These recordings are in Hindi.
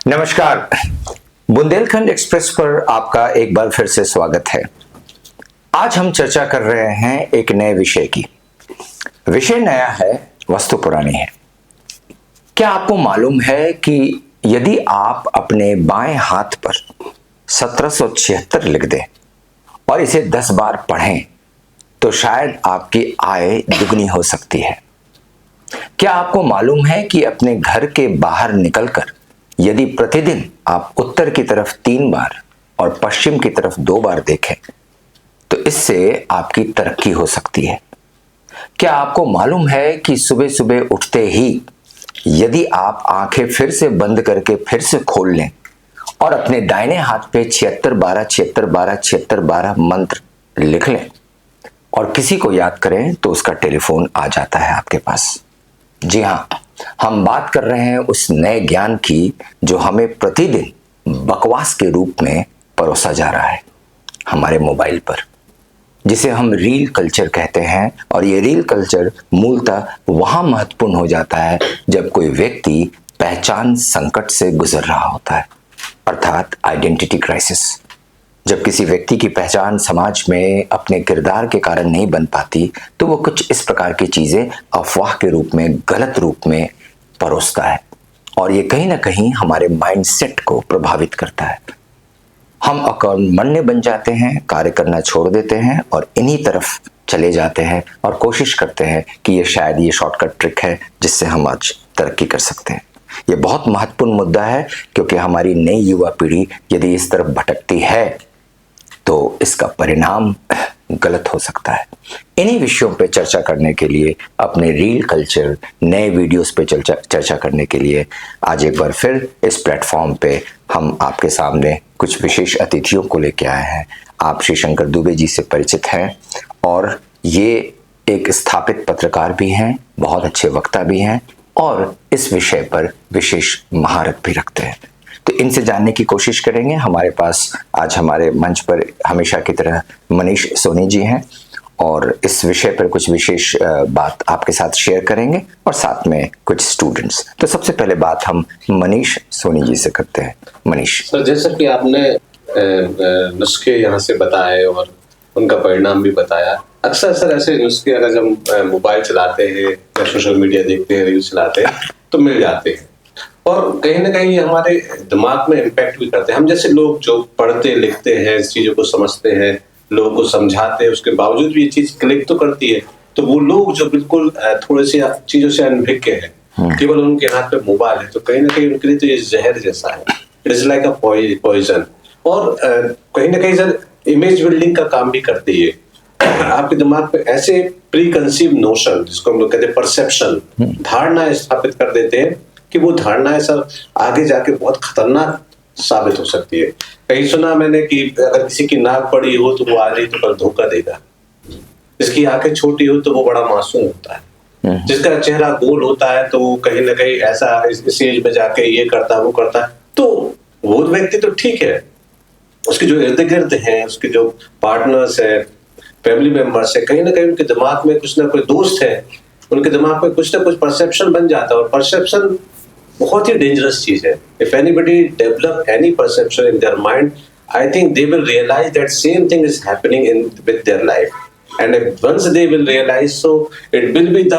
नमस्कार। बुंदेलखंड एक्सप्रेस पर आपका एक बार फिर से स्वागत है। आज हम चर्चा कर रहे हैं एक नए विषय की। विषय नया है, वस्तु पुरानी है। क्या आपको मालूम है कि यदि आप अपने बाएं हाथ पर 1776 लिख दें और इसे 10 बार पढ़ें तो शायद आपकी आय दुगनी हो सकती है। क्या आपको मालूम है कि अपने घर के बाहर निकलकर यदि प्रतिदिन आप उत्तर की तरफ 3 बार और पश्चिम की तरफ 2 बार देखें तो इससे आपकी तरक्की हो सकती है। क्या आपको मालूम है कि सुबह सुबह उठते ही यदि आप आंखें फिर से बंद करके फिर से खोल लें और अपने दाहिने हाथ पे 76 12 76 12 76 12 मंत्र लिख लें और किसी को याद करें तो उसका टेलीफोन आ जाता है आपके पास। जी हाँ, हम बात कर रहे हैं उस नए ज्ञान की जो हमें प्रतिदिन बकवास के रूप में परोसा जा रहा है हमारे मोबाइल पर, जिसे हम रील कल्चर कहते हैं। और ये रील कल्चर मूलतः वहां महत्वपूर्ण हो जाता है जब कोई व्यक्ति पहचान संकट से गुजर रहा होता है, अर्थात आइडेंटिटी क्राइसिस। जब किसी व्यक्ति की पहचान समाज में अपने किरदार के कारण नहीं बन पाती तो वो कुछ इस प्रकार की चीजें अफवाह के रूप में, गलत रूप में परोसता है और ये कहीं ना कहीं हमारे माइंडसेट को प्रभावित करता है। हम अकर्मण्य बन जाते हैं, कार्य करना छोड़ देते हैं और इन्हीं तरफ चले जाते हैं और कोशिश करते हैं कि ये शायद ये शॉर्टकट ट्रिक है जिससे हम आज तरक्की कर सकते हैं। ये बहुत महत्वपूर्ण मुद्दा है क्योंकि हमारी नई युवा पीढ़ी यदि इस तरफ भटकती है तो इसका परिणाम गलत हो सकता है। इन्हीं विषयों पे चर्चा करने के लिए, अपने रील कल्चर नए वीडियोस पे चर्चा करने के लिए आज एक बार फिर इस प्लेटफॉर्म पे हम आपके सामने कुछ विशेष अतिथियों को लेके आए हैं। आप श्री शंकर दुबे जी से परिचित हैं और ये एक स्थापित पत्रकार भी हैं, बहुत अच्छे वक्ता भी हैं और इस विषय पर विशेष महारत भी रखते हैं। तो इनसे जानने की कोशिश करेंगे। हमारे पास आज हमारे मंच पर हमेशा की तरह मनीष सोनी जी हैं और इस विषय पर कुछ विशेष बात आपके साथ शेयर करेंगे और साथ में कुछ स्टूडेंट्स। तो सबसे पहले बात हम मनीष सोनी जी से करते हैं। मनीष सर, जैसा कि आपने नुस्खे यहाँ से बताए और उनका परिणाम भी बताया, अक्सर सर ऐसे नुस्खे अगर हम मोबाइल चलाते हैं या सोशल मीडिया देखते हैं, रील चलाते हैं तो मिल जाते हैं और कहीं ना कहीं हमारे दिमाग में इम्पैक्ट भी करते हैं। हम जैसे लोग जो पढ़ते लिखते हैं, इस चीजों को समझते हैं, लोगों को समझाते हैं, उसके बावजूद भी ये चीज क्लिक तो करती है। तो वो लोग जो बिल्कुल थोड़े से चीजों से अनभिज्ञ हैं, केवल उनके हाथ पे मोबाइल है, तो कहीं ना कहीं उनके लिए तो ये जहर जैसा है। It is like a poison. और कहीं ना कहीं सर इमेज बिल्डिंग का काम भी करती है। आपके दिमाग पे ऐसे प्री कंसीव नोशन, जिसको हम लोग कहते हैं परसेप्शन, धारणा स्थापित कर देते हैं कि वो धारणाएं सर आगे जाके बहुत खतरनाक साबित हो सकती है। कहीं सुना मैंने कि अगर किसी की नाक बड़ी हो तो वो आज नहीं तो कल धोखा देगा, जिसकी आंखें छोटी हो तो वो बड़ा मासूम होता है, जिसका चेहरा गोल होता है तो वो कहीं ना कहीं ऐसा इस एज में जाके ये करता वो करता। तो वो व्यक्ति तो ठीक है, उसके जो इर्द गिर्द हैं, उसके जो पार्टनर्स है, फैमिली मेंबर्स है, कहीं ना कहीं उनके दिमाग में कुछ ना कोई दोस्त है, उनके दिमाग में कुछ ना कुछ परसेप्शन बन जाता है। और परसेप्शन बहुत ही डेंजरस चीज है। If anybody develop any perception in their mind, I think they will realise that same thing is happening in with their life, and once they will realise, so it will be the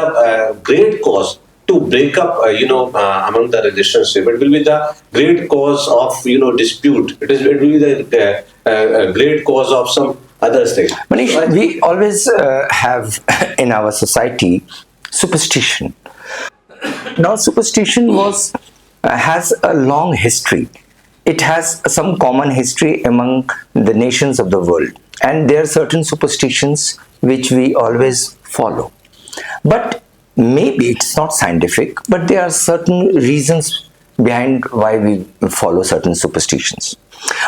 great cause to break up among the relationship. It will be the great cause of dispute. It will be the great cause of some other thing. Manish, we always have in our society superstition. Now superstition has a long history. It has some common history among the nations of the world, and there are certain superstitions which we always follow, but maybe it's not scientific, but there are certain reasons behind why we follow certain superstitions.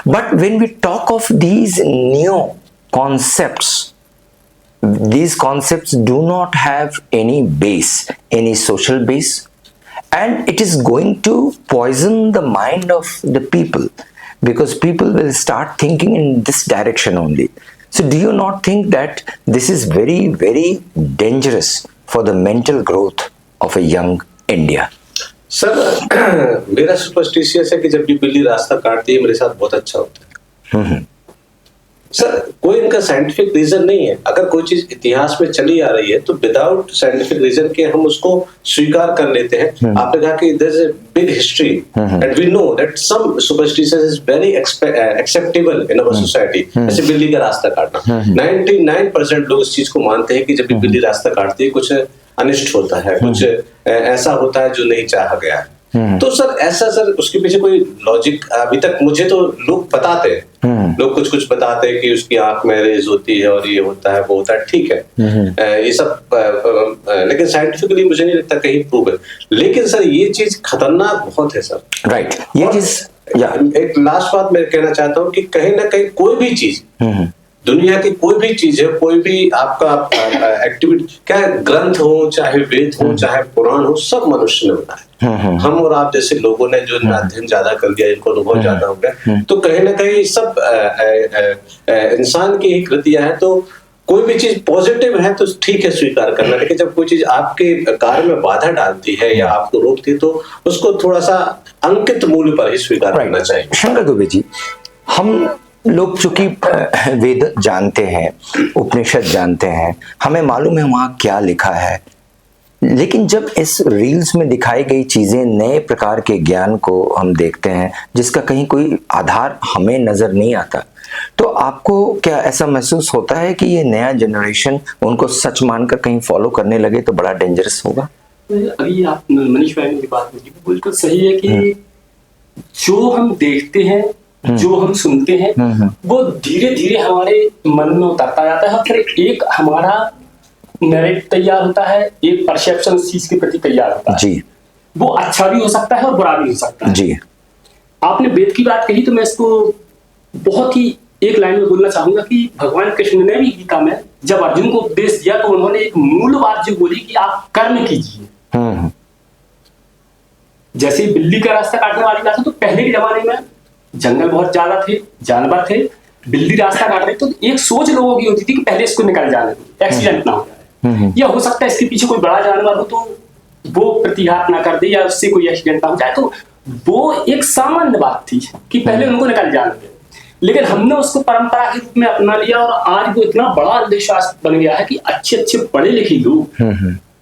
But when we talk of these new concepts, these concepts do not have any base, any social base, and it is going to poison the mind of the people because people will start thinking in this direction only. So do you not think that this is very, very dangerous for the mental growth of a young India? Sir मेरा सुपरस्टिशियस है कि जब भी बिल्ली रास्ता काटती है मेरे साथ बहुत अच्छा होता है। सर कोई इनका साइंटिफिक रीजन नहीं है। अगर कोई चीज इतिहास में चली आ रही है तो विदाउट साइंटिफिक रीजन के हम उसको स्वीकार कर लेते हैं। आपने कहा कि there is a big history and we know that some superstitions is very acceptable in our society. जैसे बिल्ली का रास्ता काटना, 99% लोग इस चीज को मानते हैं कि जब भी बिल्ली रास्ता काटती है कुछ अनिष्ट होता है, कुछ ऐसा होता है जो नहीं चाहा गया है। तो सर ऐसा सर उसके पीछे कोई लॉजिक अभी तक मुझे तो लोग बताते हैं, लोग कुछ कुछ बताते हैं कि उसकी आंख में रेज होती है और ये होता है वो होता है, ठीक है ये सब लेकिन साइंटिफिकली मुझे नहीं लगता कहीं प्रूव है। लेकिन सर ये चीज खतरनाक बहुत है सर। राइट, ये चीज एक लास्ट बात मैं कहना चाहता हूँ कि कहीं ना कहीं कोई भी चीज दुनिया की कोई भी चीज है, कोई भी आपका एक्टिविटी, क्या ग्रंथ हो, चाहे वेद हो, चाहे पुराण हो, सब मनुष्य ने बनाया। हम और आप जैसे लोगों ने जो अध्ययन ज्यादा कर दिया, इनको अनुभव ज्यादा हो गया, तो कहीं ना कहीं सब इंसान की ही कृतियां हैं। तो कोई भी चीज पॉजिटिव है तो ठीक है स्वीकार करना, लेकिन जब कोई चीज आपके कार्य में बाधा डालती है या आपको रोकती है तो उसको थोड़ा सा अंकित मूल्य पर ही स्वीकार करना चाहिए। शंकर दुबे जी, हम लोग चूंकि वेद जानते हैं, उपनिषद जानते हैं, हमें मालूम है वहां क्या लिखा है, लेकिन जब इस रील्स में दिखाई गई चीजें, नए प्रकार के ज्ञान को हम देखते हैं जिसका कहीं कोई आधार हमें नजर नहीं आता, तो आपको क्या ऐसा महसूस होता है कि ये नया जनरेशन उनको सच मानकर कहीं फॉलो करने लगे तो बड़ा डेंजरस होगा? अभी आप मनीष भाई ने बात की बिल्कुल सही है कि जो हम देखते हैं, जो हम सुनते हैं, वो धीरे धीरे हमारे मन में उतरता जाता है, फिर एक हमारा नैरेटिव तैयार होता है, एक परसेप्शन उस चीज के प्रति तैयार होता है जी। वो अच्छा भी हो सकता है और बुरा भी हो सकता है जी। आपने वेद की बात कही तो मैं इसको बहुत ही एक लाइन में बोलना चाहूंगा कि भगवान कृष्ण ने भी गीता में जब अर्जुन को उपदेश दिया तो उन्होंने एक मूल बात जो बोली कि आप कर्म कीजिए। जैसे बिल्ली का रास्ता काटने वाली बात है, तो पहले के जमाने में जंगल बहुत ज्यादा थे, जानवर थे, बिल्ली रास्ता काट रही तो एक सोच लोगों की होती थी कि पहले इसको निकल जाने दो, एक्सीडेंट ना हो जाए, या हो सकता है इसके पीछे कोई बड़ा जानवर हो तो वो प्रतिघात ना कर दे या उससे कोई एक्सीडेंट ना हो जाए। तो वो एक सामान्य बात थी कि पहले उनको निकल जाने दे, लेकिन हमने उसको परंपरा के रूप में अपना लिया और आज वो इतना बड़ा अंधविश्वास बन गया है कि अच्छे अच्छे पढ़े लिखे लोग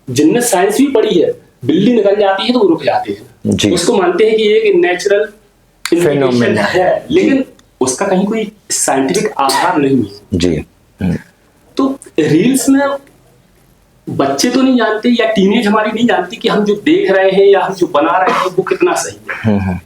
जिनने साइंस भी पढ़ी है, बिल्ली निकल जाती है तो वो रुक जाते हैं, उसको मानते हैं कि एक नेचुरल फिनोमेनन है, लेकिन उसका कहीं कोई साइंटिफिक आधार नहीं है जी। तो रील्स में बच्चे तो नहीं जानते या टीनेज हमारी नहीं जानती कि हम जो देख रहे हैं या हम जो बना रहे हैं वो कितना सही है।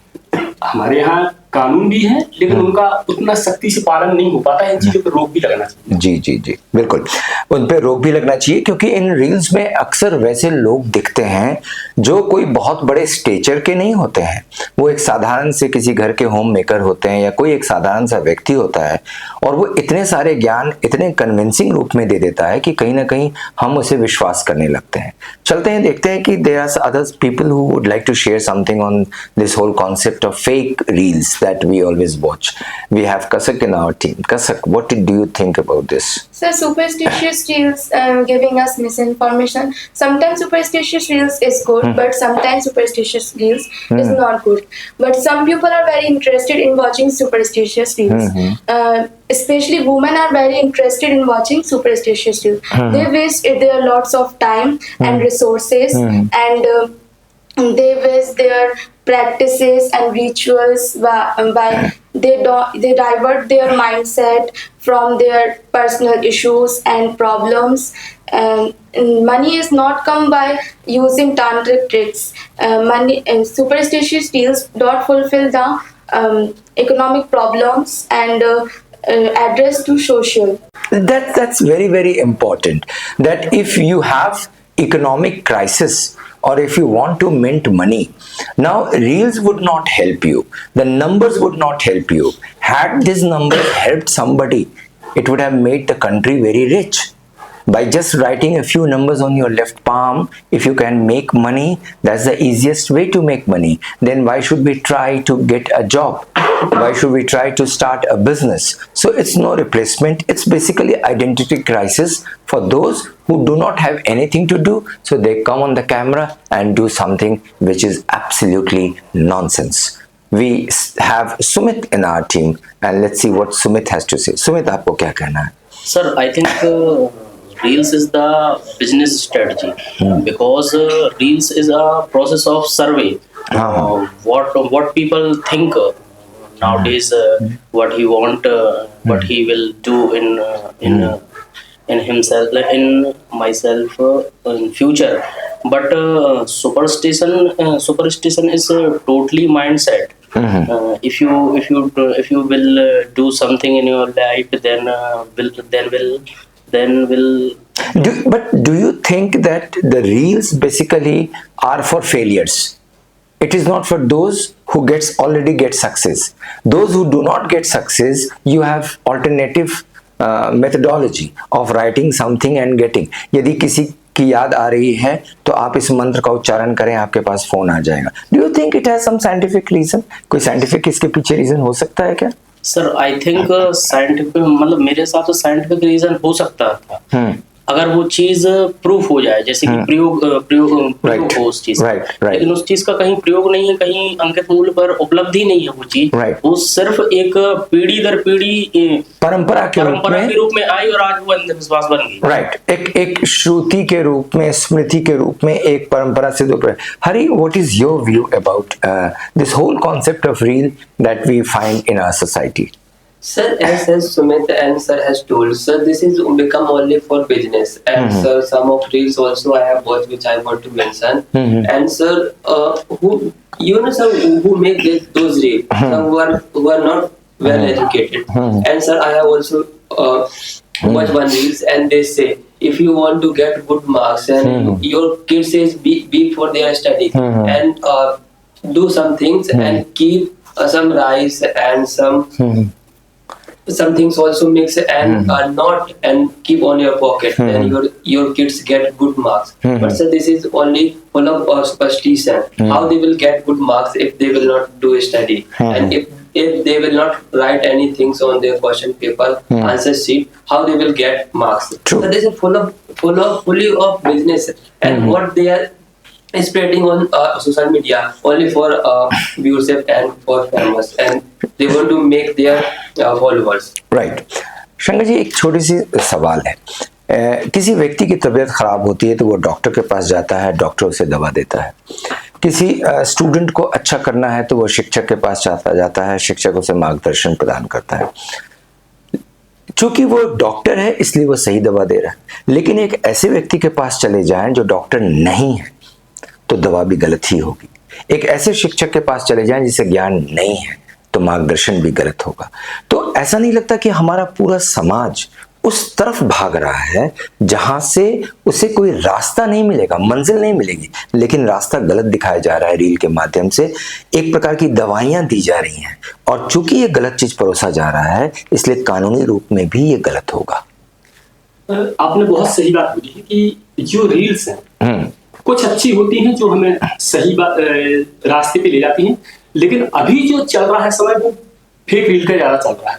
हमारे यहाँ कानून भी है लेकिन उनका उतना सख्ती से पालन नहीं हो पाता है। इन चीजों पर रोक भी लगना चाहिए। जी जी जी बिल्कुल, उन पे रोक भी लगना चाहिए, क्योंकि इन रील्स में अक्सर वैसे लोग दिखते हैं जो कोई बहुत बड़े स्टेचर के नहीं होते हैं, वो एक साधारण से किसी घर के होम मेकर होते हैं या कोई एक साधारण सा व्यक्ति होता है, और वो इतने सारे ज्ञान इतने कन्विंसिंग रूप में दे देता है कि कहीं ना कहीं हम उसे विश्वास करने लगते हैं। चलते हैं, देखते हैं कि there are other people who would like to share something on this whole concept of fake reels that we always watch. We have Kasak in our team. Kasak, what do you think about this? So superstitious reels giving us misinformation. Sometimes superstitious reels is good, but sometimes superstitious reels is not good. But some people are very interested in watching superstitious reels. Especially women are very interested in watching superstitious reels. They waste their lots of time and resources, and they waste their practices and rituals by they divert their mindset from their personal issues and problems. Money is not come by using tantric tricks. Money and superstitious deals don't fulfill the economic problems and address to social. That's very, very important. That if you have economic crisis, or if you want to mint money, now reels would not help you, the numbers would not help you. Had these numbers helped somebody, it would have made the country very rich, By just writing a few numbers on your left palm, if you can make money, that's the easiest way to make money. Then why should we try to get a job? Why should we try to start a business? So it's no replacement. It's basically identity crisis for those who do not have anything to do. So they come on the camera and do something which is absolutely nonsense. We have Sumit in our team, and let's see what Sumit has to say. Sumit, आपको क्या कहना है? Sir, I think Reels is the business strategy because Reels is a process of survey. What people think nowadays, what he want, what he will do in himself, like in myself in future. But superstition is totally mindset. If you will do something in your life, then will. But do you think that the reels basically are for failures? It is not for those who already get success. Those who do not get success, you have alternative methodology of writing something and getting. यदि किसी की याद आ रही है तो आप इस मंत्र का उच्चारण करें, आपके पास फोन आ जाएगा. Do you think it has some scientific reason? कोई scientific इसके पीछे रीजन हो सकता है क्या? सर आई थिंक साइंटिफिक, मतलब मेरे हिसाब से साइंटिफिक रीजन हो सकता था अगर वो चीज प्रूफ हो जाए, जैसे कि प्रयोग हो उस चीज का. लेकिन उस चीज का कहीं प्रयोग नहीं है, कहीं अंकित मूल्य पर उपलब्धि नहीं है वो चीज. वो सिर्फ एक पीढ़ी दर पीढ़ी परंपरा के रूप में आई और आज वो अंधविश्वास बन गई. एक श्रुति के रूप में, स्मृति के रूप में, एक परंपरा से दो. Hari, what is your view about this whole concept of reel that we find in our society? Sir, as Sumit and sir has told, sir, this is become only for business. And sir, some of reels also I have watched, which I want to mention. And sir, sir, who make those reels? Some who are not well educated. And sir, I have also watched one reels, and they say, if you want to get good marks and your kids is be for their study and do some things and keep some rice and some things also mix and not and keep on your pocket, then your kids get good marks. But sir, this is only full of superstition. How they will get good marks if they will not do a study, and if they will not write anything on their question paper, answer sheet, how they will get marks? So this is fully of business and what they are spreading on social media only for viewership and for famous, and they want to make their followers. Right. Shankar ji, एक छोटी सी सवाल है. किसी व्यक्ति की तबीयत खराब होती है तो वो डॉक्टर के पास जाता है, डॉक्टर उसे दवा देता है. किसी स्टूडेंट को अच्छा करना है तो वो शिक्षक के पास जाता है, शिक्षक उसे मार्गदर्शन प्रदान करता है. चूंकि वो डॉक्टर है इसलिए वो सही दवा दे रहा है. लेकिन एक ऐसे व्यक्ति के पास चले जाएं जो डॉक्टर नहीं है तो दवा भी गलत ही होगी. एक ऐसे शिक्षक के पास चले जाएं जिसे ज्ञान नहीं है तो मार्गदर्शन भी गलत होगा. तो ऐसा नहीं लगता कि हमारा पूरा समाज उस तरफ भाग रहा है जहां से उसे कोई रास्ता नहीं मिलेगा, मंजिल नहीं मिलेगी, लेकिन रास्ता गलत दिखाया जा रहा है रील के माध्यम से. एक प्रकार की दवाइयां दी जा रही हैं और चूंकि ये गलत चीज परोसा जा रहा है इसलिए कानूनी रूप में भी ये गलत होगा. आपने बहुत सही बात बोली है कि जो रील्स हैं कुछ अच्छी होती हैं जो हमें सही रास्ते पे ले जाती हैं, लेकिन अभी जो चल रहा है समय वो फेक रील का ज्यादा चल रहा है.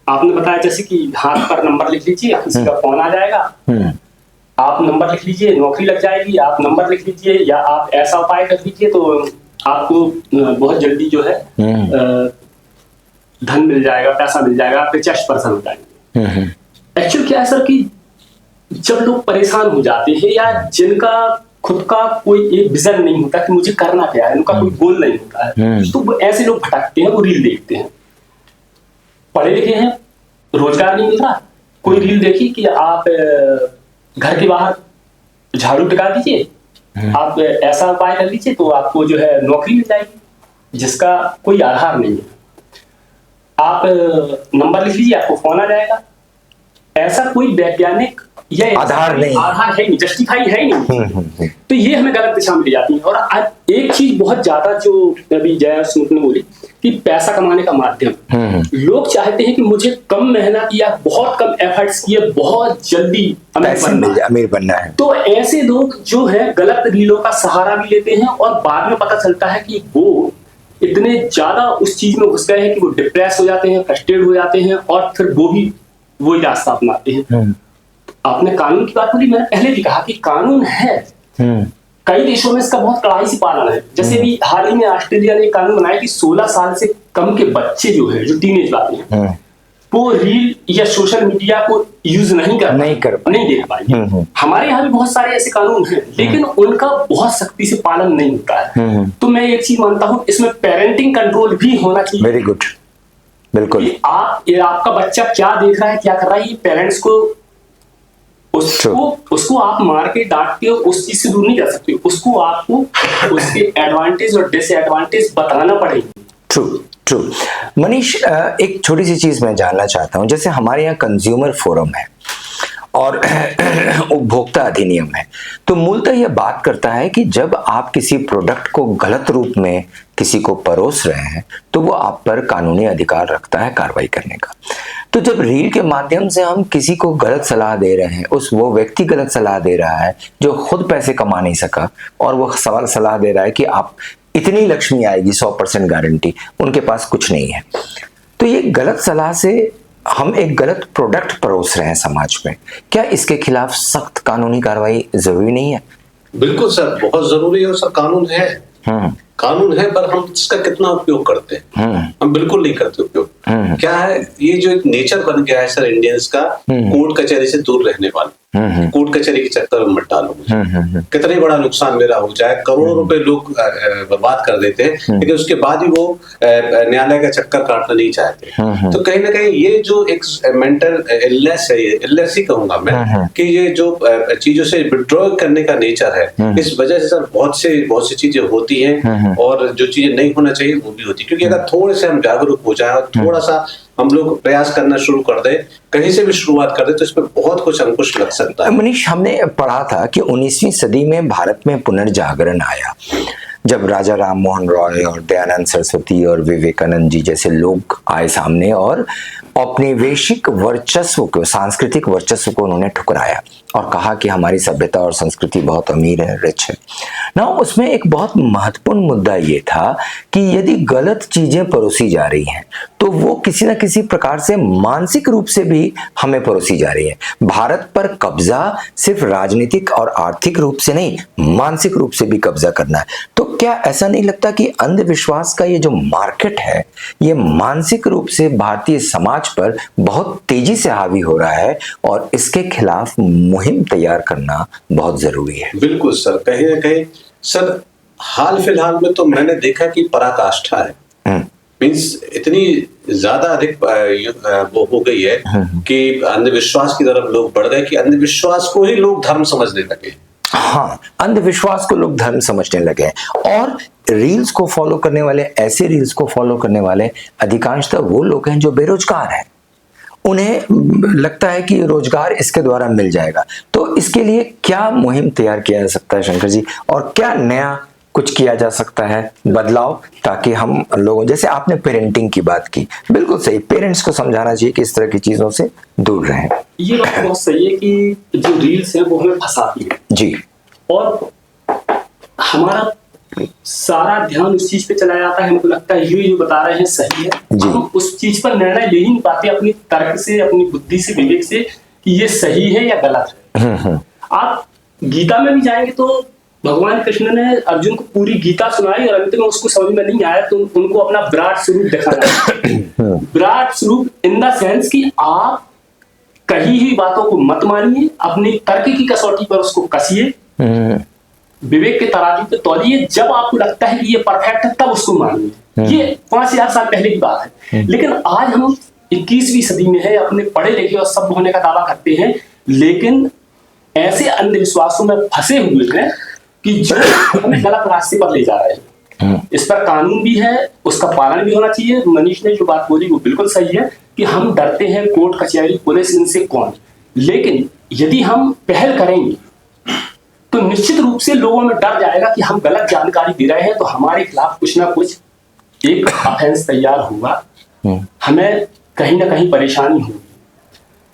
आपने बताया जैसे कि हाथ पर नंबर लिख लीजिए, किसी का फोन आ जाएगा, आप नंबर लिख लीजिए, नौकरी लग जाएगी. आप नंबर लिख लीजिए या आप ऐसा उपाय कर लीजिए तो आपको बहुत जल्दी जो है धन मिल जाएगा, पैसा मिल जाएगा, आपके चेस्ट पर्सन हो जाएंगे. एक्चुअल क्या है सर कि जब लोग परेशान हो जाते हैं या जिनका खुद का कोई एक विजन नहीं होता कि मुझे करना क्या है, उनका कोई गोल नहीं होता है, तो वो ऐसे लोग भटकते हैं, वो रील देखते हैं. पढ़े लिखे हैं, रोजगार नहीं मिल रहा, कोई रील देखी कि आप घर के बाहर झाड़ू टिका दीजिए, आप ऐसा उपाय कर लीजिए तो आपको जो है नौकरी मिल जाएगी, जिसका कोई आधार नहीं है. आप नंबर लिख लीजिए, आपको फोन आ जाएगा. ऐसा कोई वैज्ञानिक या आधार है नहीं, जस्टिफाई है ही नहीं. तो ये हमें गलत दिशा में ले जाती है. और एक चीज बहुत ज्यादा जो अभी जया सुमित ने बोली कि पैसा कमाने का माध्यम, लोग चाहते हैं कि मुझे कम मेहनत या बहुत कम एफर्ट्स किए बहुत जल्दी अमीर बनना है। तो ऐसे लोग जो है गलत रीलों का सहारा भी लेते हैं और बाद में पता चलता है कि वो इतने ज्यादा उस चीज में घुस गए हैं कि वो डिप्रेस हो जाते हैं, फ्रस्ट्रेट हो जाते हैं और फिर वो भी वही रास्ता अपनाते हैं। आपने कानून की बात बोली, मैंने पहले भी कहा कि कानून है, कई देशों में इसका बहुत कड़ाई से पालन है। जैसे भी हाल ही में ऑस्ट्रेलिया ने एक कानून बनाया कि 16 साल से कम के बच्चे जो है, जो टीनेज वाले हैं, वो रील या सोशल मीडिया को यूज नहीं देख पाएंगे। हमारे यहाँ भी बहुत सारे ऐसे कानून हैं, लेकिन उनका बहुत सख्ती से पालन नहीं होता है। तो मैं एक चीज मानता हूँ, इसमें पेरेंटिंग कंट्रोल भी होना चाहिए। वेरी गुड, बिल्कुल। आपका बच्चा क्या देख रहा है, क्या कर रहा है, ये पेरेंट्स को उसको आप मार के डांट के उस चीज से दूर नहीं कर सकते। उसको आपको उसके एडवांटेज और डिसएडवांटेज बताना पड़ेगा। ट्रू। मनीष, एक छोटी सी चीज मैं जानना चाहता हूं। जैसे हमारे यहाँ कंज्यूमर फोरम है और उपभोक्ता अधिनियम है, तो मूलतः यह बात करता है कि जब आप किसी प्रोडक्ट को गलत रूप में किसी को परोस रहे हैं तो वो आप पर कानूनी अधिकार रखता है कार्रवाई करने का। तो जब रील के माध्यम से हम किसी को गलत सलाह दे रहे हैं, वो व्यक्ति गलत सलाह दे रहा है जो खुद पैसे कमा नहीं सका, और वो सलाह दे रहा है कि आप इतनी लक्ष्मी आएगी, 100% गारंटी, उनके पास कुछ नहीं है, तो ये गलत सलाह से हम एक गलत प्रोडक्ट परोस रहे हैं समाज में। क्या इसके खिलाफ सख्त कानूनी कार्रवाई जरूरी नहीं है? बिल्कुल सर, बहुत जरूरी है। सर कानून है, कानून है, पर हम इसका कितना उपयोग करते हैं? हम बिल्कुल नहीं करते उपयोग। क्या है, ये जो एक नेचर बन गया है सर इंडियंस का, कोर्ट कचहरी से दूर रहने वाला। कोर्ट कचहरी के चक्कर में मत डालो मुझे, कितना ही बड़ा नुकसान मेरा हो जाए, करोड़ों रुपए लोग बर्बाद कर देते हैं, लेकिन उसके बाद ही वो न्यायालय का चक्कर काटना नहीं चाहते। तो कहीं ना कहीं ये जो एक मेंटल इलनेस है, ये इलनेस ही कहूंगा मैं, कि ये जो चीजों से विड्रॉ करने का नेचर है, इस वजह से सर बहुत सी चीजें होती हैं, और जो चीजें नहीं होना चाहिए वो भी होती है। क्योंकि अगर थोड़े से हम जागरूक हो जाए और थोड़ा सा हम लोग प्रयास करना शुरू कर दे, कहीं से भी शुरुआत कर दे, तो इसमें बहुत कुछ अंकुश लग सकता है। मनीष, हमने पढ़ा था कि 19वीं सदी में भारत में पुनर्जागरण आया, जब राजा राम मोहन रॉय और दयानंद सरस्वती और विवेकानंद जी जैसे लोग आए सामने और औपनिवेशिक वर्चस्व को, सांस्कृतिक वर्चस्व को उन्होंने ठुकराया और कहा कि हमारी सभ्यता और संस्कृति बहुत अमीर है, रिच है ना। उसमें एक बहुत महत्वपूर्ण मुद्दा ये था कि यदि गलत चीजें परोसी जा रही हैं तो वो किसी न किसी प्रकार से मानसिक रूप से भी हमें परोसी जा रही है। भारत पर कब्जा सिर्फ राजनीतिक और आर्थिक रूप से नहीं, मानसिक रूप से भी कब्जा करना है। तो क्या ऐसा नहीं लगता कि अंधविश्वास का ये जो मार्केट है, ये मानसिक रूप से भारतीय समाज पर बहुत तेजी से हावी हो रहा है और इसके खिलाफ मुहिम तैयार करना बहुत जरूरी है? बिल्कुल सर, कहीं ना कहीं सर हाल फिलहाल में तो मैंने देखा कि पराकाष्ठा है, मीन्स इतनी ज्यादा अधिक वो हो गई है कि अंधविश्वास की तरफ लोग बढ़ गए कि अंधविश्वास को ही लोग धर्म समझने लगे। हाँ, अंधविश्वास को लोग धर्म समझने लगे और रील्स को फॉलो करने वाले, ऐसे रील्स को फॉलो करने वाले अधिकांशतः वो लोग हैं जो बेरोजगार हैं। उन्हें लगता है कि रोजगार इसके द्वारा मिल जाएगा। तो इसके लिए क्या मुहिम तैयार किया जा सकता है शंकर जी, और क्या नया कुछ किया जा सकता है बदलाव, ताकि हम लोगों, जैसे आपने पेरेंटिंग की बात की, बिल्कुल सही, पेरेंट्स को समझाना चाहिए कि इस तरह की चीजों से दूर रहें। ये बात बहुत सही है कि जो रील्स है वो हमें फंसाती है जी, और हमारा सारा ध्यान उस चीज पे चला जाता है। हमको लगता है ये जो बता रहे हैं सही है, हम उस चीज पर निर्णय ले ही नहीं पाते अपनी तर्क से, अपनी बुद्धि से, विवेक से कि ये सही है या गलत है। आप गीता में भी जाएंगे तो भगवान कृष्ण ने अर्जुन को पूरी गीता सुनाई और अंत में उसको समझ में नहीं आया तो उनको अपना विराट स्वरूप दिखाया। विराट स्वरूप इन द सेंस कि आप कही हुई बातों को मत मानिए, अपनी तर्क की कसौटी पर उसको कसिए, विवेक के तराजू पे तौलिए, जब आपको लगता है कि ये परफेक्ट है तब उसको मानिए। ये 5000 साल पहले की बात है। लेकिन आज हम 21वीं सदी में है, अपने पढ़े लिखे और सभ्य होने का दावा करते हैं, लेकिन ऐसे अंधविश्वासों में फंसे हुए हैं कि जो हमें गलत रास्ते पर ले जा रहे हैं। इस पर कानून भी है, उसका पालन भी होना चाहिए। मनीष ने जो बात बोली वो बिल्कुल सही है कि हम डरते हैं कोर्ट कचहरी पुलिस इनसे कौन, लेकिन यदि हम पहल करेंगे तो निश्चित रूप से लोगों में डर जाएगा कि हम गलत जानकारी दे रहे हैं तो हमारे खिलाफ कुछ ना कुछ एक ऑफेंस तैयार होगा हमें कहीं ना कहीं परेशानी होगी।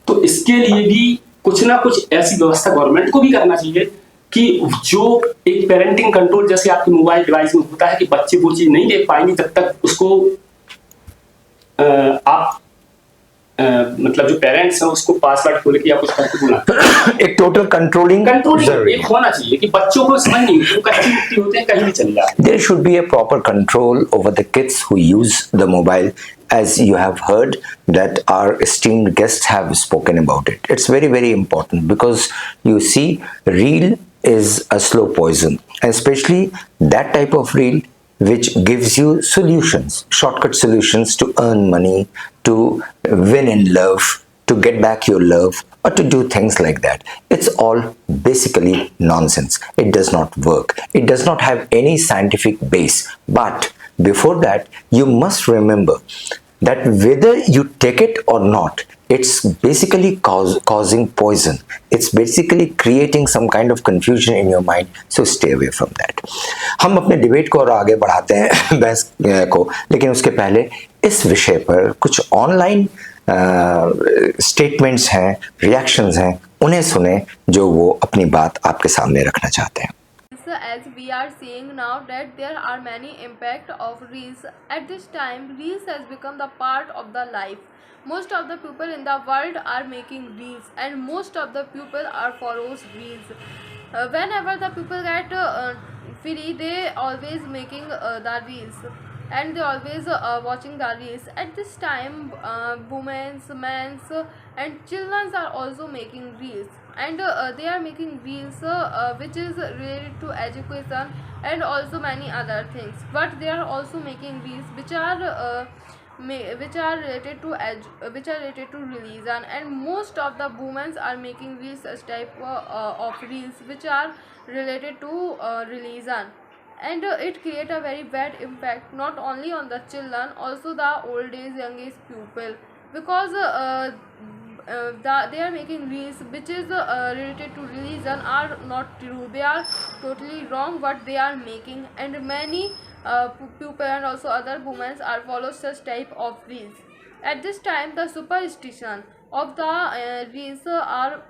तो इसके लिए भी कुछ ना कुछ ऐसी व्यवस्था गवर्नमेंट को भी करना चाहिए कि जो एक पेरेंटिंग कंट्रोल जैसे आपके मोबाइल डिवाइस में होता है कि बच्चे वो चीज नहीं देख पाएंगे जब तक उसको आप मतलब जो पेरेंट्स हैं उसको पासवर्ड खोल के या कुछ करके बोला एक टोटल कंट्रोलिंग एक होना चाहिए कि बच्चों को समझ नहीं वो कच्ची मिट्टी होते हैं कहीं भी चल जाए। There should be a proper control over the kids who use the mobile, as you have heard that our esteemed guests have spoken about it. It's very, very important because you see, reel is a slow poison, and especially that type of reel which gives you solutions, shortcut solutions to earn money, to win in love, to get back your love, or to do things like that. It's all basically nonsense. It does not work. It does not have any scientific base. But before that, you must remember that whether you take it or not, it's basically causing poison. It's basically creating some kind of confusion in your mind. So stay away from that. हम अपने डिबेट को और आगे बढ़ाते हैं बहस को, लेकिन उसके पहले इस विषय पर कुछ ऑनलाइन स्टेटमेंट्स हैं, रिएक्शंस हैं, उन्हें सुने जो वो अपनी बात आपके सामने रखना चाहते हैं। As we are seeing now that there are many impact of reels. At this time, reels has become the part of the life. Most of the people in the world are making reels, and most of the people are follows reels. Whenever the people get free, they always making the reels, and they always watching the reels. At this time, women's, men's, and children are also making reels, and they are making reels which is related to education and also many other things. But they are also making reels which are related to religion, and most of the women are making reels such type of reels which are related to religion. And it create a very bad impact not only on the children, also the old age, young age people, because they are making reels which is related to religion are not true. They are totally wrong what they are making, and many people and also other women are follow such type of reels. At this time, the superstition of the reels are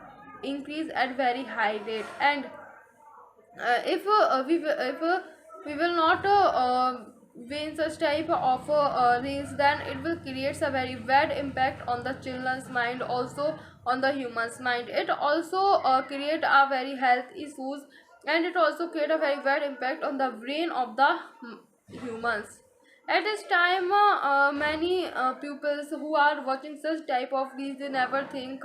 increased at very high rate, and if we will not win such type of reels, then it will create a very bad impact on the children's mind, also on the human's mind. It also create a very health issues, and it also create a very bad impact on the brain of the humans. At this time, many pupils who are watching such type of reels, they never think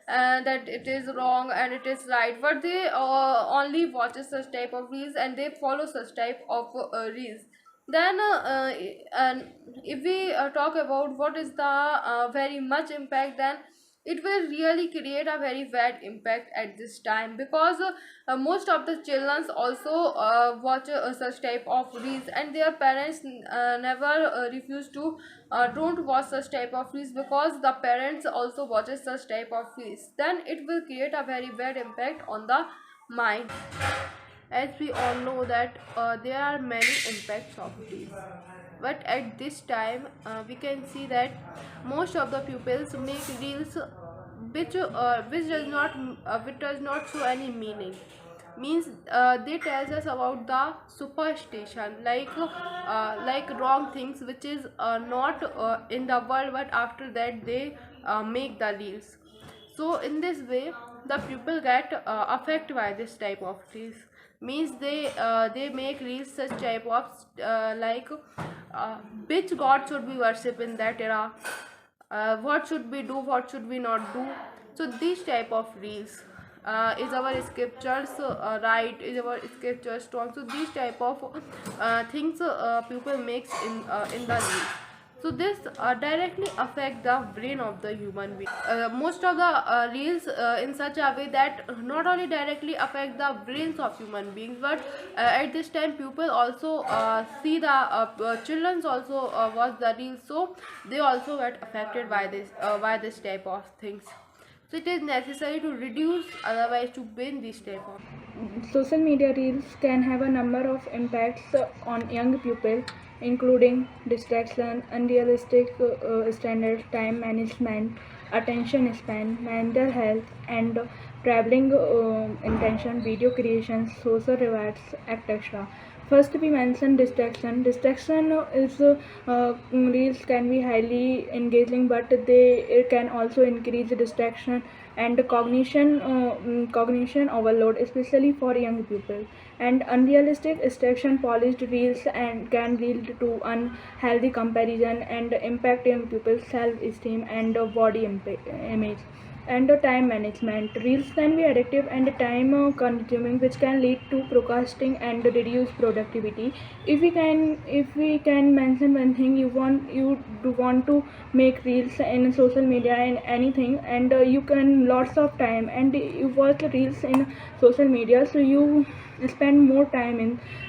that it is wrong and it is right, but they only watch such type of reels and they follow such type of reels. Then and if we talk about what is the very much impact, then it will really create a very bad impact at this time, because most of the children also watch such type of reels, and their parents never refuse to don't watch such type of reels, because the parents also watches such type of reels. Then it will create a very bad impact on the mind. As we all know that there are many impacts of reels, but at this time we can see that most of the pupils make reels which does not show any meaning. Means they tells us about the superstition, like wrong things which is not in the world, but after that they make the reels. So in this way, the people get affected by this type of reels. Means they make reels such type of which god should we worship in that era, what should we do, what should we not do. So these type of reels is our scriptures right, is our scriptures strong. So these type of things people makes in the reels. So this directly affect the brain of the human being. Most of the reels in such a way that not only directly affect the brains of human beings, but at this time people also see the children also watch the reels, so they also get affected by this type of things. So it is necessary to reduce, otherwise to ban this type of. Social media reels can have a number of impacts on young people. including distraction, unrealistic standards, time management, attention span, mental health, and traveling intention, video creation, social rewards, etc. First, we mention distraction. Distraction is reels can be highly engaging, but they it can also increase distraction and cognition overload, especially for young people. And unrealistic distraction, polished reels, and can lead to unhealthy comparison and impact young people's self-esteem and body image. And time management, reels can be addictive and time consuming, which can lead to procrastinating and reduce productivity. If we can mention one thing, you do want to make reels in social media and anything, and you can lots of time and you watch reels in social media, so you spend more time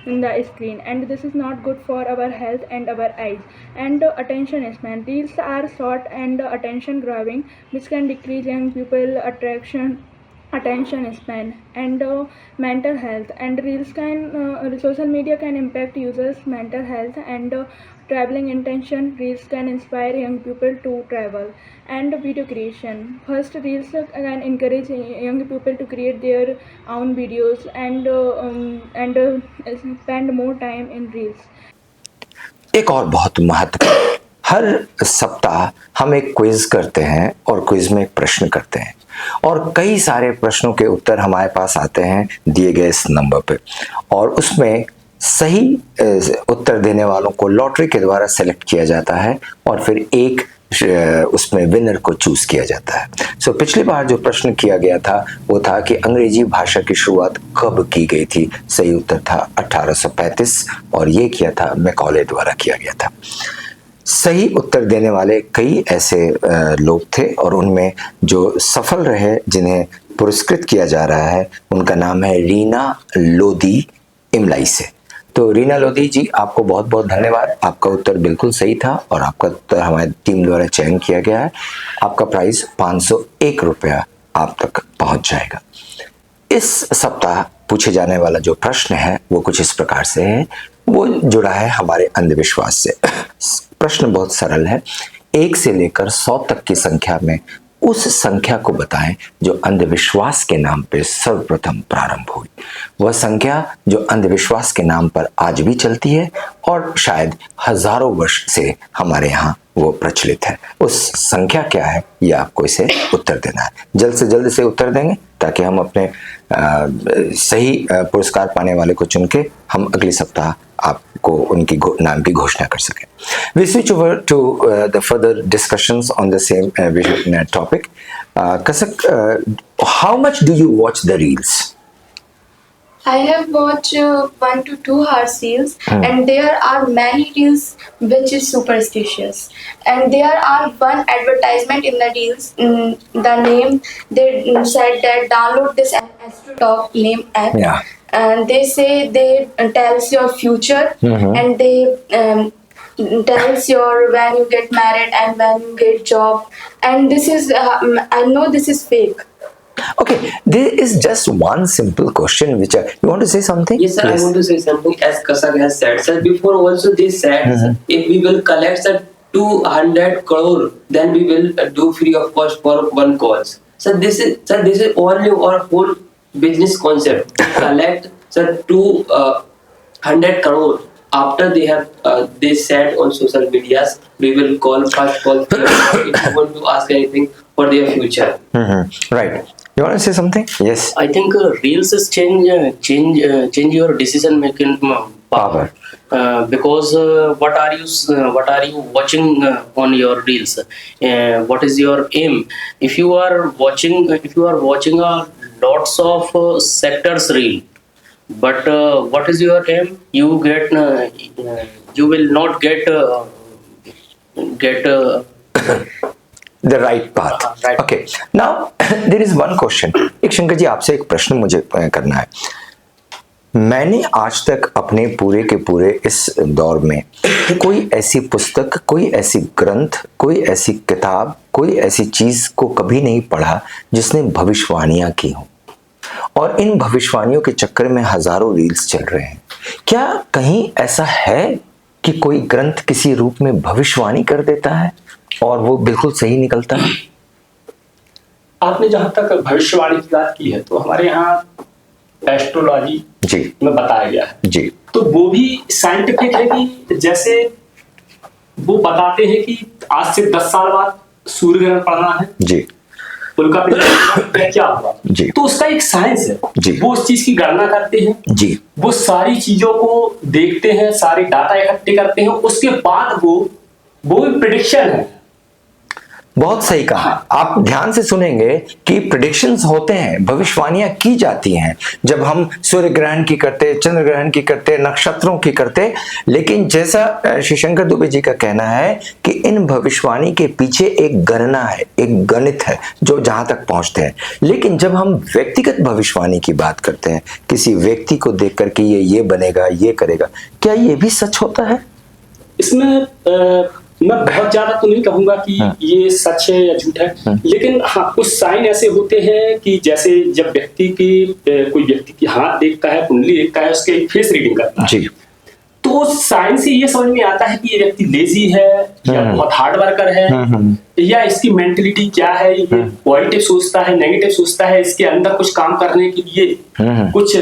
in the screen, and this is not good for our health and our eyes. And attention span, reels are short and attention grabbing, which can decrease young people attention span. And mental health, and reels can social media can impact users mental health. And traveling intention, reels can inspire young people to travel. And video creation, first reels can encourage young people to create their own videos and spend more time in reels. एक और बहुत महत्वपूर्ण, हर सप्ताह हम एक क्विज करते हैं और क्विज में एक प्रश्न करते हैं और कई सारे प्रश्नों के उत्तर हमारे पास आते हैं दिए गए इस नंबर पे, और उसमें सही उत्तर देने वालों को लॉटरी के द्वारा सेलेक्ट किया जाता है और फिर एक उसमें विनर को चूज किया जाता है। सो पिछली बार जो प्रश्न किया गया था वो था कि अंग्रेजी भाषा की शुरुआत कब की गई थी। सही उत्तर था 1835 और ये किया था मैकॉले द्वारा किया गया था। सही उत्तर देने वाले कई ऐसे लोग थे और उनमें जो सफल रहे, जिन्हें पुरस्कृत किया जा रहा है, उनका नाम है रीना लोधी इमलाई से। तो रीना लोधी जी, आपको बहुत बहुत धन्यवाद। आपका उत्तर बिल्कुल सही था और आपका उत्तर हमारी टीम द्वारा चयन किया गया है। आपका प्राइस 501 रुपया आप तक पहुंच जाएगा। इस सप्ताह पूछे जाने वाला जो प्रश्न है वो कुछ इस प्रकार से है, वो जुड़ा है हमारे अंधविश्वास से। प्रश्न बहुत सरल है। 1 से लेकर 100 तक की संख्या में उस संख्या को बताएं जो अंधविश्वास के नाम पर सर्वप्रथम प्रारंभ हुई। वह संख्या जो अंधविश्वास के नाम पर आज भी चलती है और शायद हजारों वर्ष से हमारे यहाँ वो प्रचलित है। उस संख्या क्या है, ये आपको इसे उत्तर देना है। जल्द से जल्द से उत्तर देंगे ताकि हम अपने सही पुरस्कार पाने वाले को चुन के हम अगले सप्ताह आपको उनकी नाम की घोषणा कर सकें। We switch over to the further discussions on the same topic. Kasak, how much do you watch the reels? I have watched 1 to 2 hours reels, and there are many reels which is superstitious. And there are one advertisement in the reels. The name, they said that download this AstroTalk name app. Yeah. And they say they tells your future, and they tells your when you get married and when you get job. And this is I know this is fake. Okay, there is just one simple question which you want to say something? Yes, sir. Yes. I want to say something. As Kasak has said, sir, before also they said if we will collect sir 200 crore, then we will do free of cost for one calls. So this is only our whole business concept. Collect sir 200 crore. After they have they said on social medias, we will call first call if you want to ask anything for their future. Right. You want to say something? Yes. I think reels is change your decision making power. Because what are you watching on your reels? What is your aim? If you are watching a lots of sectors reel, but what is your aim? You will not get the right path. Right. Okay. Now there is one question. एक शंकर जी आपसे एक प्रश्न मुझे करना है। मैंने आज तक अपने पूरे के पूरे इस दौर में कोई ऐसी पुस्तक, कोई ऐसी ग्रंथ, कोई ऐसी किताब, कोई ऐसी चीज को कभी नहीं पढ़ा जिसने भविष्यवाणियां की हों, और इन भविष्यवाणियों के चक्कर में हजारों रील्स चल रहे हैं। क्या कहीं ऐसा है कि कोई ग्रंथ किसी रूप में भविष्यवाणी कर देता है और वो बिल्कुल सही निकलता है? आपने जहां तक भविष्यवाणी की बात की है तो हमारे यहाँ एस्ट्रोलॉजी जी में बताया गया है जी, तो वो भी साइंटिफिक है कि जैसे वो बताते हैं कि आज से 10 साल बाद सूर्य ग्रहण पड़ना है जी उल्का पिंड क्या हुआ जी, तो उसका एक साइंस है जी, वो उस चीज की गणना करते हैं जी, वो सारी चीजों को देखते हैं, सारे डाटा इकट्ठे करते हैं, उसके बाद वो प्रिडिक्शन है। बहुत सही कहा। आप ध्यान से सुनेंगे कि प्रेडिक्शंस होते हैं, भविष्यवाणियां की जाती हैं जब हम सूर्य ग्रहण की करते, चंद्र ग्रहण की करते, नक्षत्रों की करते। लेकिन जैसा श्री शंकर दुबे जी का कहना है कि इन भविष्यवाणी के पीछे एक गणना है, एक गणित है जो जहां तक पहुंचते हैं। लेकिन जब हम व्यक्तिगत भविष्यवाणी की बात करते हैं, किसी व्यक्ति को देख करके ये बनेगा, ये करेगा, क्या ये भी सच होता है? इसमें मैं बहुत ज्यादा तो नहीं कहूंगा कि ये सच है या झूठ है, लेकिन हाँ कुछ साइन ऐसे होते हैं कि जैसे जब कोई व्यक्ति की हाथ देखता है, कुंडली देखता है, उसके फेस रीडिंग करता है जी, तो साइन से ये समझ में आता है कि ये व्यक्ति लेजी है या बहुत हार्ड वर्कर है या इसकी मेंटलिटी क्या है, ये पॉजिटिव सोचता है, नेगेटिव सोचता है, इसके अंदर कुछ काम करने के लिए कुछ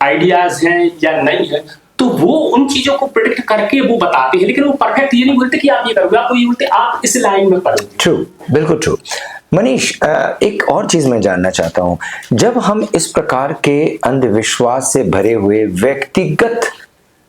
आइडियाज हैं या नहीं है, तो वो उन चीजों को प्रिडिक्ट करके वो बताते हैं। लेकिन वो परफेक्ट ये नहीं बोलते कि आप ये करोगे, आपको ये बोलते आप इस लाइन में पढ़ोगे। ट्रू, बिल्कुल ट्रू। मनीष, एक और चीज मैं जानना चाहता हूं, जब हम इस प्रकार के अंधविश्वास से भरे हुए व्यक्तिगत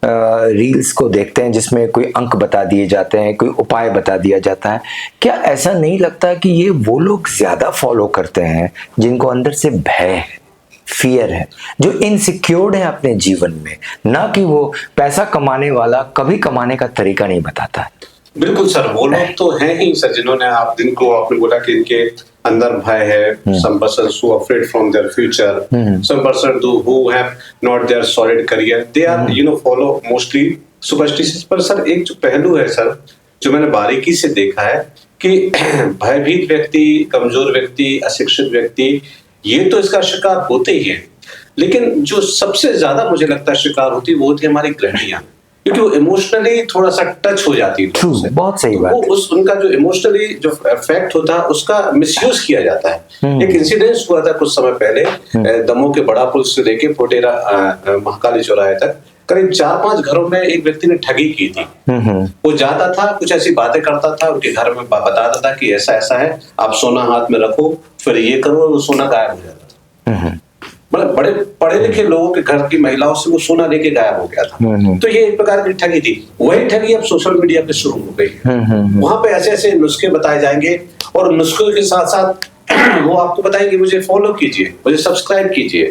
रील्स को देखते हैं जिसमें कोई अंक बता दिए जाते हैं, कोई उपाय बता दिया जाता है, क्या ऐसा नहीं लगता कि ये वो लोग ज्यादा फॉलो करते हैं जिनको अंदर से भय है, फियर है, जो इनसिक्योर्ड है अपने जीवन में, ना कि वो पैसा कमाने वाला कभी कमाने का तरीका नहीं बताता है? बिल्कुल सर, वो लोग तो हैं ही सर जिन्होंने आपने बोला कि इनके अंदर भय है। some persons who are afraid from their future, some persons who have not their solid career, they are follow mostly superstitious। पर सर एक जो पहलू है सर जो मैंने बारीकी से देखा है कि भयभीत व्यक्ति, कमजोर व्यक्ति, अशिक्षित व्यक्ति ये तो इसका शिकार होते ही हैं, लेकिन जो सबसे ज्यादा मुझे लगता है शिकार होती है वो होती है हमारी गृहिणियां, क्योंकि वो इमोशनली थोड़ा सा टच हो जाती है। बहुत सही बात। वो उनका जो इमोशनली जो इफेक्ट होता है उसका मिसयूज किया जाता है। एक इंसिडेंस हुआ था कुछ समय पहले, दमोह के बड़ा पुल से लेके फोटेरा महाकाली चौराहे तक करीब 4-5 घरों में एक व्यक्ति ने ठगी की थी। वो जाता था, कुछ ऐसी बातें करता था, उनके घर में बताता था कि ऐसा ऐसा है, आप सोना हाथ में रखो, फिर ये करो, और वो सोना गायब हो जाता था। मतलब बड़े पढ़े लिखे लोगों के घर की महिलाओं से वो सोना लेके गायब हो गया था। तो ये एक प्रकार की ठगी थी। वही ठगी अब सोशल मीडिया पे शुरू हो गई है। वहां पे ऐसे ऐसे नुस्खे बताए जाएंगे और नुस्खों के साथ साथ वो आपको बताएंगे मुझे फॉलो कीजिए, मुझे सब्सक्राइब कीजिए,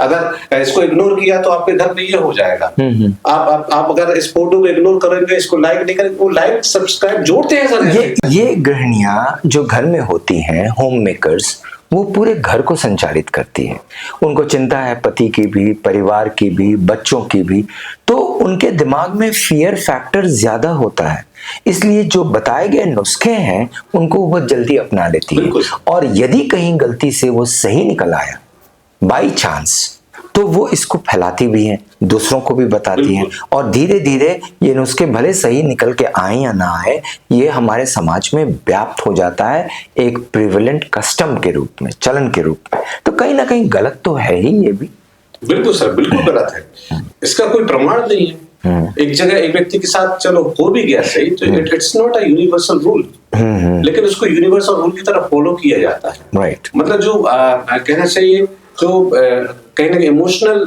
अगर इसको इग्नोर किया तो आपके घर में ये हो जाएगा। आप अगर इस फोटो को इग्नोर करेंगे, इसको लाइक नहीं करेंगे, वो लाइक सब्सक्राइब जोड़ते हैं सर। ये गृहिणियां जो घर में होती हैं, होम मेकर्स, वो पूरे घर को संचालित करती है। उनको चिंता है पति की भी, परिवार की भी, बच्चों की भी, तो उनके दिमाग में फियर फैक्टर ज्यादा होता है। इसलिए जो बताए गए नुस्खे हैं उनको वो जल्दी अपना लेती है, और यदि कहीं गलती से वो सही निकल आया बाई चांस, तो वो इसको फैलाती भी हैं, दूसरों को भी बताती हैं, और धीरे धीरे ये नुस्खे भले सही निकल के आए या ना आए, ये हमारे समाज में व्याप्त हो जाता है एक प्रिवेलेंट कस्टम के रूप में, चलन के रूप में। तो कहीं ना कहीं गलत तो है ही ये भी। बिल्कुल सर, बिल्कुल गलत है, इसका कोई प्रमाण नहीं है। एक जगह एक व्यक्ति के साथ चलो हो भी गया सही, तो it's not a universal rule, लेकिन उसको यूनिवर्सल रूल की तरह फॉलो किया जाता है। राइट। मतलब जो कहना चाहिए जो कहीं ना कहीं इमोशनल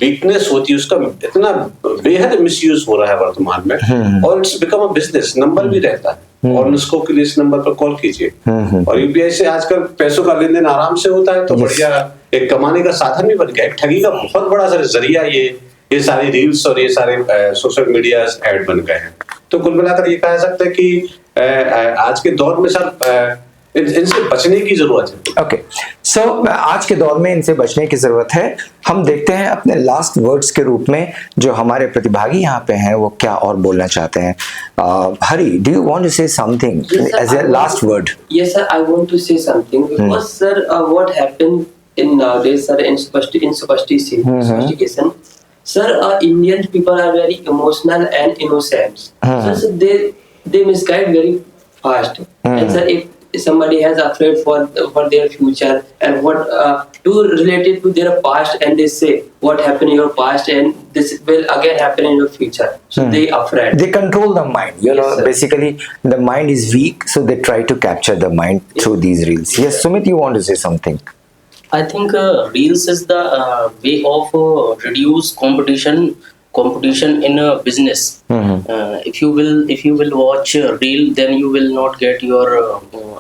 वीकनेस होती है उसका इतना बेहद मिसयूज हो रहा है वर्तमान में, और it's become a business. Number भी रहता है और नुस्खों के लिए इस नंबर पर कॉल कीजिए, और यूपीआई से आजकल पैसों का लेन देन आराम से होता है, तो बढ़िया एक कमाने का साधन भी बन गया। एक ठगी का बहुत बड़ा सर जरिया ये सारी रील्स और ये सारे सोशल मीडिया ऐड बन गए हैं। तो कुल मिलाकर ये कहा सकता है कि आज के दौर में सर इनसे बचने की जरूरत है। ओके, सो आज के दौर में इनसे बचने की जरूरत है। हम देखते हैं अपने लास्ट वर्ड्स के रूप में जो हमारे प्रतिभागी यहाँ पे हैं वो क्या और बोलना चाहते हैं। Hari, do you want to say something as a last word? Yes sir, I want to say something because sir, what happened in nowadays sir in superstition, Sir, Indian people are very emotional and innocent. So they misguide very fast. And sir, if somebody has afraid for their future and what do related to their past, and they say what happened in your past and this will again happen in your future, so they afraid. They control the mind, you know. sir. Basically the mind is weak, so they try to capture the mind through these reels. Yes, Sumit, you want to say something? I think reels is the way of reduce competition in a business. If you will watch a reel, then you will not get your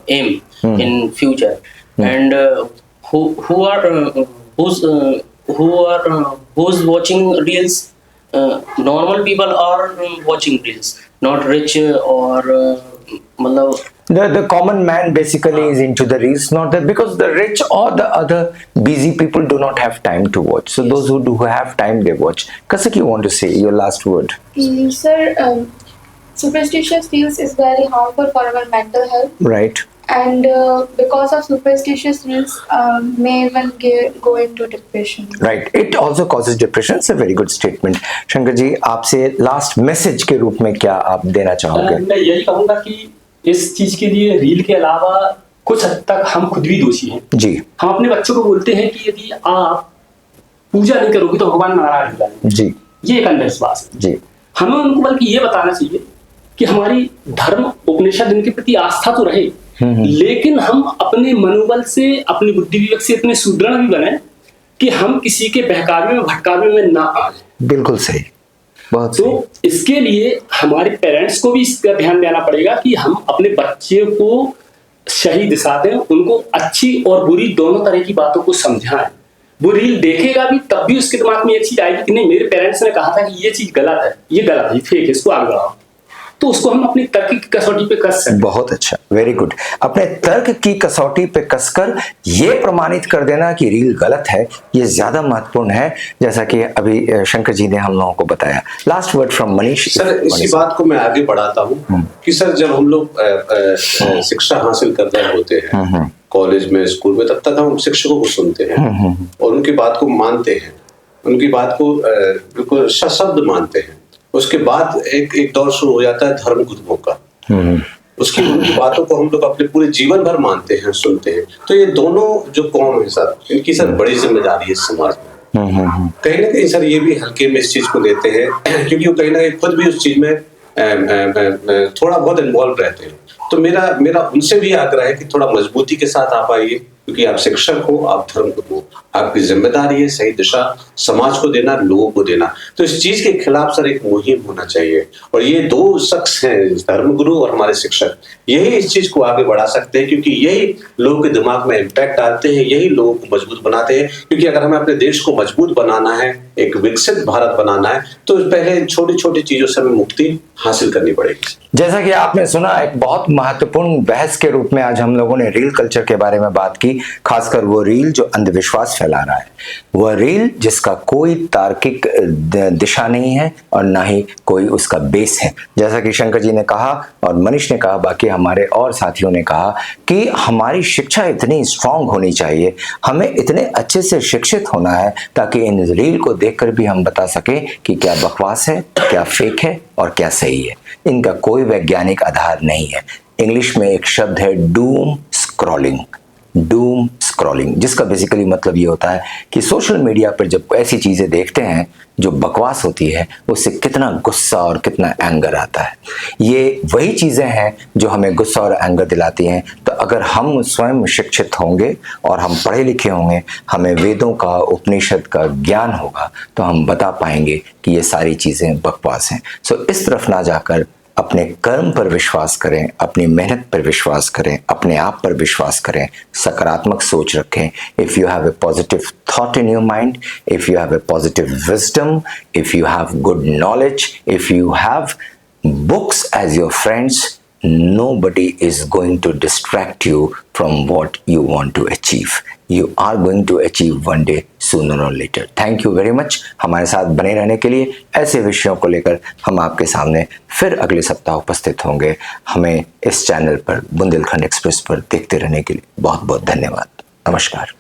aim in future. And who's watching reels? Normal people are watching reels, not rich or The common man basically is into the reels, not that, because the rich or the other busy people do not have time to watch. So those who do have time, they watch. Kasik, you want to say your last word? Sir, superstitious reels is very harmful for our mental health. Right. And because of superstitious reels, may even go into depression. Right. It also causes depression. It's a very good statement. Shankar ji, आपसे last message के रूप में क्या आप देना चाहोगे? मैं यही कहूँगा कि इस चीज के लिए रील के अलावा कुछ हद तक हम खुद भी दोषी हैं। जी। हम अपने बच्चों को बोलते हैं कि यदि आप पूजा नहीं करोगे तो भगवान नाराज हो जाएंगे। जी। ये एक अंधविश्वास है। जी। हमें उनको बल्कि ये बताना चाहिए कि हमारी धर्म उपनिषद इनके प्रति आस्था तो रहे, लेकिन हम अपने मनोबल से, अपनी बुद्धि विवेक से इतने सुदृढ़ भी बने कि हम किसी के बहकावे में भटकावे में ना आ जाए। बिल्कुल सही। बहुत तो इसके लिए हमारे पेरेंट्स को भी इसका ध्यान देना पड़ेगा कि हम अपने बच्चे को सही दिशा दें, उनको अच्छी और बुरी दोनों तरह की बातों को समझाएं। वो रील देखेगा भी तब भी उसके दिमाग में एक चीज आएगी कि नहीं, मेरे पेरेंट्स ने कहा था कि ये चीज गलत है, ये गलत है, ये फेक है, इसको आगे बढ़ाओ। तो उसको हम अपनी तर्क की कसौटी पे कस सकते। बहुत अच्छा, वेरी गुड। अपने तर्क की कसौटी पे कसकर ये प्रमाणित कर देना कि रील गलत है, ये ज्यादा महत्वपूर्ण है, जैसा कि अभी शंकर जी ने हम लोगों को बताया। Last word from Manish. Sir, इसी बात को मैं आगे बढ़ाता हूँ कि सर, जब हम लोग शिक्षा हासिल कर रहे होते हैं कॉलेज में, स्कूल में, तब तक हम शिक्षकों को सुनते हैं और उनकी बात को मानते हैं, उनकी बात को बिल्कुल सशब्द मानते हैं। उसके बाद एक दौर शुरू हो जाता है धर्म गुरुओं का। उनकी बातों को हम लोग अपने पूरे जीवन भर मानते हैं, सुनते हैं। तो ये दोनों जो कौम है सर, इनकी सर बड़ी जिम्मेदारी है इस समाज में। कहीं ना कहीं सर ये भी हल्के में इस चीज को लेते हैं, क्योंकि वो कहीं ना कहीं खुद भी उस चीज में थोड़ा बहुत इन्वॉल्व रहते हैं। तो मेरा उनसे भी आग्रह है कि थोड़ा मजबूती के साथ आप आइए, क्योंकि आप शिक्षक हो, आप धर्म गुरु हो, आपकी जिम्मेदारी है सही दिशा समाज को देना, लोगों को देना। तो इस चीज के खिलाफ सर एक मुहिम होना चाहिए, और ये दो शख्स हैं, धर्मगुरु और हमारे शिक्षक, यही इस चीज को आगे बढ़ा सकते हैं, क्योंकि यही लोगों के दिमाग में इम्पैक्ट डालते हैं, यही लोगों को मजबूत बनाते हैं। क्योंकि अगर हमें अपने देश को मजबूत बनाना है, एक विकसित भारत बनाना है, तो पहले छोटी छोटी चीजों से हमें मुक्ति हासिल करनी पड़ेगी। जैसा कि आपने सुना, एक बहुत महत्वपूर्ण बहस के रूप में आज हम लोगों ने रील कल्चर के बारे में बात की, खासकर वो रील जो अंधविश्वास फैला रहा है, वह रील जिसका कोई तार्किक दिशा नहीं है और ना ही कोई उसका बेस है। जैसा कि शंकर जी ने कहा और मनीष ने कहा, बाकी हमारे और साथियों ने कहा कि हमारी शिक्षा इतनी स्ट्रांग होनी चाहिए, हमें इतने अच्छे से शिक्षित होना है ताकि इन रील को देखकर भी हम बता सकें कि क्या बकवास है, क्या फेक है और क्या सही है। इनका कोई वैज्ञानिक आधार नहीं है। इंग्लिश में एक शब्द है डूम स्क्रॉलिंग, डूम स्क्रॉलिंग, जिसका बेसिकली मतलब ये होता है कि सोशल मीडिया पर जब ऐसी चीज़ें देखते हैं जो बकवास होती है, उससे कितना गुस्सा और कितना एंगर आता है। ये वही चीज़ें हैं जो हमें गुस्सा और एंगर दिलाती हैं। तो अगर हम स्वयं शिक्षित होंगे और हम पढ़े लिखे होंगे, हमें वेदों का, उपनिषद का ज्ञान होगा, तो हम बता पाएंगे कि ये सारी चीज़ें बकवास हैं। सो इस तरफ ना जाकर अपने कर्म पर विश्वास करें, अपनी मेहनत पर विश्वास करें, अपने आप पर विश्वास करें, सकारात्मक सोच रखें। If you have a positive thought in your mind, if you have a positive wisdom, if you have good knowledge, if you have books as your friends, nobody is going to distract you from what you want to achieve. You are going to achieve one day, sooner or later. Thank you very much. हमारे साथ बने रहने के लिए। ऐसे विषयों को लेकर हम आपके सामने फिर अगले सप्ताह उपस्थित होंगे। हमें इस चैनल पर बुंदेलखंड एक्सप्रेस पर देखते रहने के लिए बहुत बहुत धन्यवाद। नमस्कार।